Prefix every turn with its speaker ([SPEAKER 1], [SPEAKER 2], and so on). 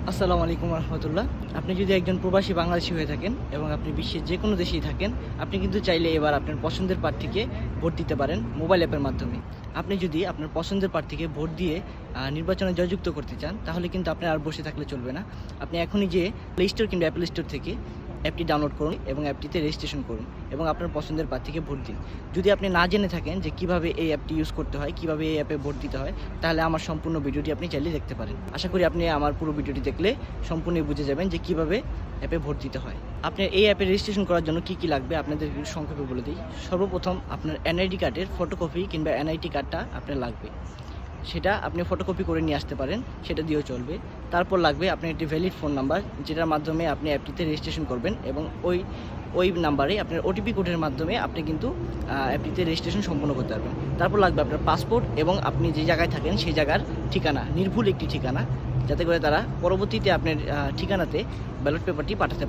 [SPEAKER 1] আসসালামু আলাইকুম রহমতুল্লাহ। আপনি যদি একজন প্রবাসী বাংলাদেশী হয়ে থাকেন এবং আপনি বিশ্বের যে কোনো দেশেই থাকেন, আপনি কিন্তু চাইলে এবার আপনার পছন্দের প্রার্থীকে ভোট দিতে পারেন মোবাইল অ্যাপের মাধ্যমে। আপনি যদি আপনার পছন্দের প্রার্থীকে ভোট দিয়ে নির্বাচনে জয়যুক্ত করতে চান, তাহলে কিন্তু আপনি আর বসে থাকলে চলবে না। আপনি এখনই যে প্লে স্টোর কিংবা অ্যাপল স্টোর থেকে অ্যাপটি ডাউনলোড করুন এবং অ্যাপটিতে রেজিস্ট্রেশন করুন এবং আপনার পছন্দের প্রার্থীকে ভোট দিন। যদি আপনি না জেনে থাকেন যে কিভাবে এই অ্যাপটি ইউজ করতে হয়, কিভাবে এই অ্যাপে ভোট দিতে হয়, তাহলে আমার সম্পূর্ণ ভিডিওটি আপনি চাইলে দেখতে পারেন। আশা করি আপনি আমার পুরো ভিডিওটি দেখলে সম্পূর্ণ বুঝে যাবেন যে কিভাবে অ্যাপে ভোট দিতে হয়। আপনার এই অ্যাপে রেজিস্ট্রেশন করার জন্য কী কী লাগবে আপনাদের সংক্ষেপে বলে দিই। সর্বপ্রথম আপনার এনআইডি কার্ডের ফটোকপি কিংবা এনআইডি কার্ডটা আপনার লাগবে। সেটা আপনি ফটোকপি করে নিয়ে আসতে পারেন, সেটা দিয়েও চলবে। তারপর লাগবে আপনার একটি ভ্যালিড ফোন নাম্বার, যেটার মাধ্যমে আপনি অ্যাপটিতে রেজিস্ট্রেশন করবেন এবং ওই নাম্বারে আপনার ওটিপি কোডের মাধ্যমে আপনি কিন্তু অ্যাপটিতে রেজিস্ট্রেশন সম্পন্ন করতে পারবেন। তারপর লাগবে আপনার পাসপোর্ট এবং আপনি যে জায়গায় থাকেন সেই জায়গার ঠিকানা, নির্ভুল একটি ঠিকানা, যাতে করে তারা পরবর্তীতে আপনার ঠিকানাতে ব্যালট পেপারটি পাঠাতে পারে।